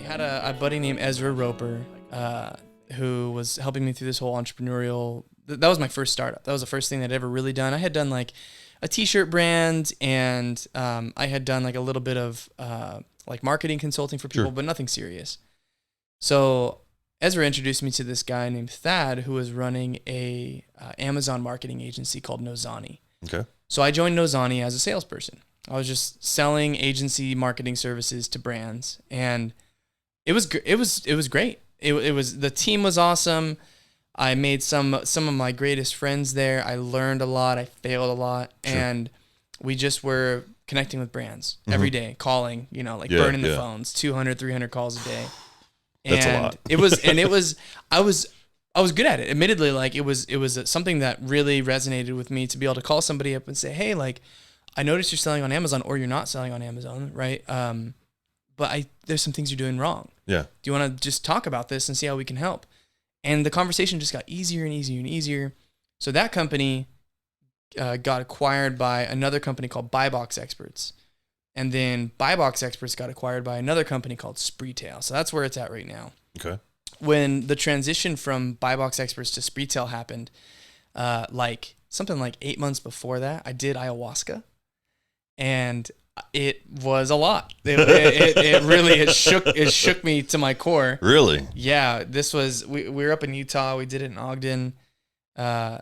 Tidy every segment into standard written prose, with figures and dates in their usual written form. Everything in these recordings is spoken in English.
had a buddy named Ezra Roper who was helping me through this whole entrepreneurial. That was my first startup. That was the first thing that I'd ever really done. I had done like a t-shirt brand, and I had done like a little bit of like marketing consulting for people, but nothing serious. So Ezra introduced me to this guy named Thad, who was running a Amazon marketing agency called Nozani. Okay. So I joined Nozani as a salesperson. I was just selling agency marketing services to brands, and it was great. It was, the team was awesome. I made some of my greatest friends there. I learned a lot. I failed a lot, and we just were connecting with brands every day, calling, burning the phones, 200, 300 calls a day. That's a lot. I was good at it. Admittedly, like it was something that really resonated with me, to be able to call somebody up and say, hey, like, I noticed you're selling on Amazon, or you're not selling on Amazon, right? But there's some things you're doing wrong. Yeah. Do you want to just talk about this and see how we can help? And the conversation just got easier and easier and easier. So that company got acquired by another company called Buybox Experts. And then Buybox Experts got acquired by another company called Spreetail. So that's where it's at right now. Okay. When the transition from Buybox Experts to Spreetail happened, something like 8 months before that, I did ayahuasca. And it was a lot. It shook me to my core. Really? Yeah. We were up in Utah. We did it in Ogden. 10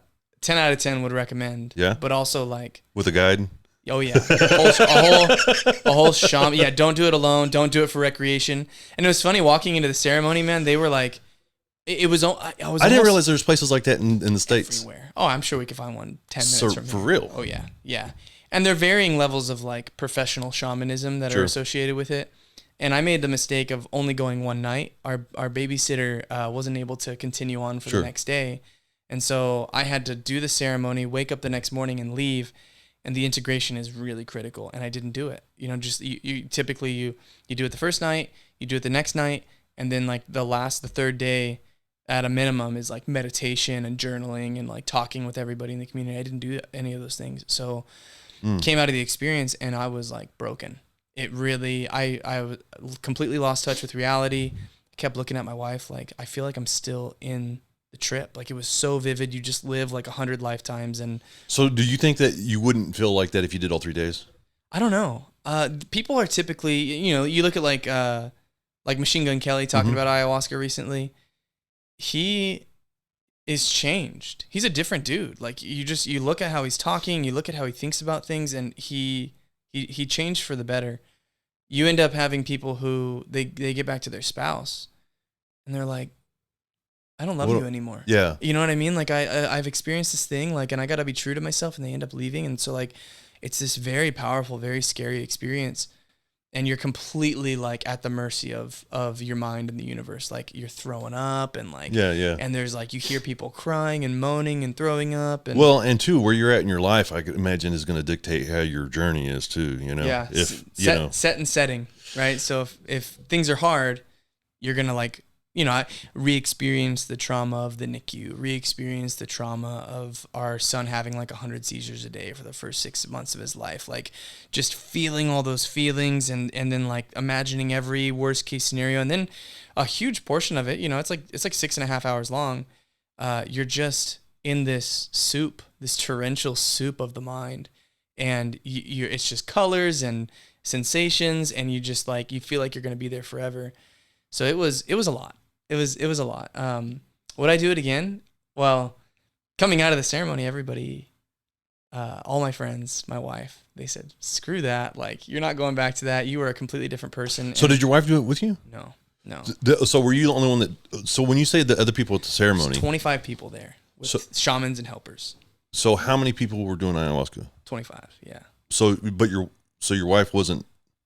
out of 10 would recommend. Yeah. But also like with a guide. Oh yeah, a whole shaman. Yeah, don't do it alone. Don't do it for recreation. And it was funny walking into the ceremony, man. They were like, it was. I didn't realize there's places like that in the States. Everywhere. Oh, I'm sure we could find one 10 minutes from here. For real? Oh yeah, yeah. And there are varying levels of like professional shamanism that are associated with it. And I made the mistake of only going one night. Our babysitter wasn't able to continue on for the next day, and so I had to do the ceremony, wake up the next morning, and leave. And the integration is really critical, and I didn't do it. You typically you do it the first night, you do it the next night, and then like the third day, at a minimum, is like meditation and journaling and like talking with everybody in the community. I didn't do any of those things, so came out of the experience and I was like broken. It really, I completely lost touch with reality. I kept looking at my wife like, I feel like I'm still in the trip. Like it was so vivid. You just live like 100 lifetimes. And so do you think that you wouldn't feel like that if you did all 3 days? I don't know. People are typically, you look at like Machine Gun Kelly talking about ayahuasca recently. He is changed. He's a different dude. Like you look at how he's talking, you look at how he thinks about things, and he changed for the better. You end up having people who they get back to their spouse and they're like, I don't love you anymore. Yeah. You know what I mean? Like I've experienced this thing, like, and I got to be true to myself, and they end up leaving. And so like, it's this very powerful, very scary experience. And you're completely like at the mercy of your mind and the universe. Like you're throwing up and like, and there's like, you hear people crying and moaning and throwing up. And and too, where you're at in your life, I could imagine is going to dictate how your journey is too, Yeah. If, set and setting, right? So if things are hard, you're going to like, I re-experienced the trauma of the NICU, re-experienced the trauma of our son having like 100 seizures a day for the first 6 months of his life. Like just feeling all those feelings and then like imagining every worst case scenario. And then a huge portion of it, it's like 6.5 hours long. You're just in this soup, this torrential soup of the mind. And it's just colors and sensations. And you just like, you feel like you're going to be there forever. So it was a lot. It was a lot. Would I do it again? Well, coming out of the ceremony, everybody, all my friends, my wife, they said, screw that. Like, you're not going back to that. You were a completely different person. So did your wife do it with you? No. So were you the only one that, so when you say the other people at the ceremony? There's 25 people there with shamans and helpers. So how many people were doing ayahuasca? 25, yeah. So your wife wasn't?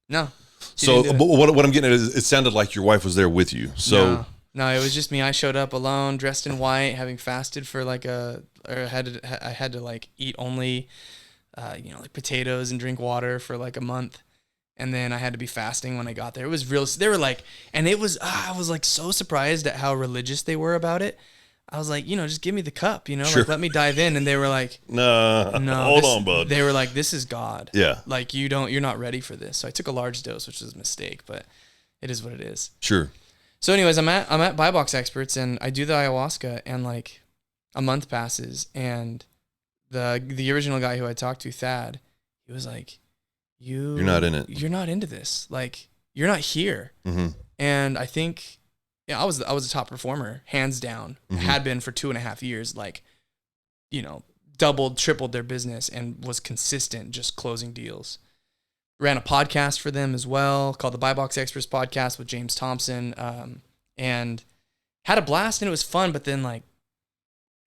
No. So but what I'm getting at is it sounded like your wife was there with you. So No, it was just me. I showed up alone, dressed in white, having fasted for like I had to like eat only, like potatoes and drink water for like a month. And then I had to be fasting when I got there. It was real. They were like, and it was, I was like so surprised at how religious they were about it. I was like, just give me the cup, like let me dive in. And they were like, no, hold on, bud. They were like, this is God. Yeah. Like you're not ready for this. So I took a large dose, which was a mistake, but it is what it is. Sure. So anyways, I'm at Buy Box Experts, and I do the ayahuasca, and like a month passes, and the original guy who I talked to, Thad, he was like, you're not in it. You're not into this. Like, you're not here. Mm-hmm. And I think, I was a top performer, hands down. Mm-hmm. Had been for 2.5 years, like, you know, doubled, tripled their business, and was consistent, just closing deals. Ran a podcast for them as well, called the Buy Box Experts Podcast with James Thompson, and had a blast, and it was fun. But then, like,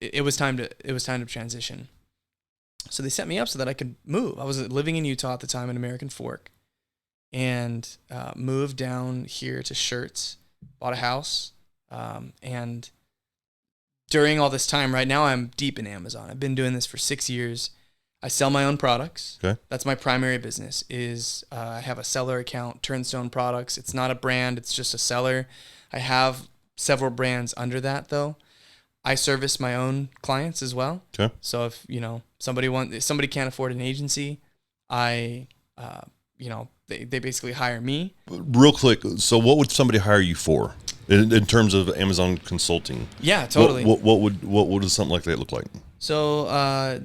it was time to transition. So they set me up so that I could move. I was living in Utah at the time in American Fork, and moved down here to Schertz, bought a house, and during all this time, right now I'm deep in Amazon. I've been doing this for 6 years. I sell my own products. Okay. That's my primary business. I have a seller account, Turnstone Products. It's not a brand, it's just a seller. I have several brands under that though. I service my own clients as well. Okay. So if, you know, if somebody can't afford an agency, they basically hire me. Real quick, so what would somebody hire you for in terms of Amazon consulting? Yeah, totally. What would something like that look like? So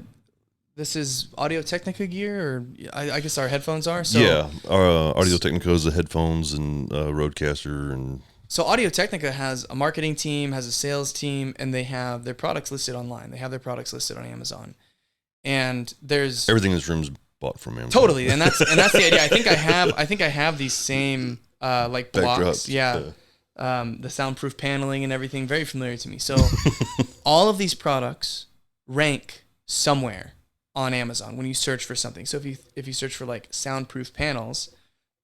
this is Audio Technica gear, or I guess our headphones are. So, yeah, Audio Technica is the headphones and Rodecaster and. So Audio Technica has a marketing team, has a sales team, and they have their products listed online. They have their products listed on Amazon, and there's everything in this room's bought from Amazon. Totally, and that's the idea. I think I have these same like blocks. Backdrops, yeah. The soundproof paneling and everything, very familiar to me. So all of these products rank somewhere on Amazon when you search for something. So if you search for like soundproof panels,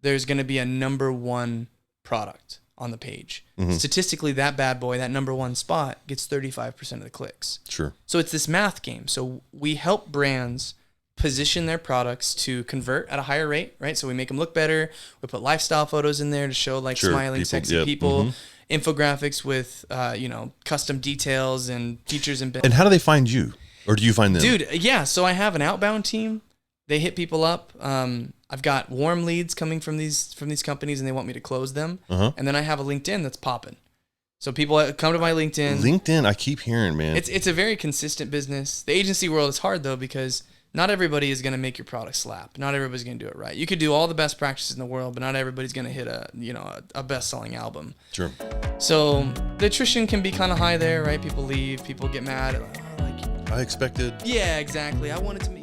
there's going to be a number one product on the page. Mm-hmm. Statistically, that bad boy, that number one spot, gets 35% of the clicks. Sure. So it's this math game. So we help brands position their products to convert at a higher rate, right? So we make them look better. We put lifestyle photos in there to show like smiling, people, sexy people, infographics with, custom details and features and benefits. And how do they find you? Or do you find them? Dude, yeah. So I have an outbound team. They hit people up. I've got warm leads coming from these companies, and they want me to close them. And then I have a LinkedIn that's popping. So people come to my LinkedIn. LinkedIn, I keep hearing, man. It's a very consistent business. The agency world is hard though, because not everybody is going to make your product slap. Not everybody's going to do it right. You could do all the best practices in the world, but not everybody's going to hit a best-selling album. Sure. So the attrition can be kind of high there, right? People leave, people get mad. I expected. Yeah, exactly. I wanted to.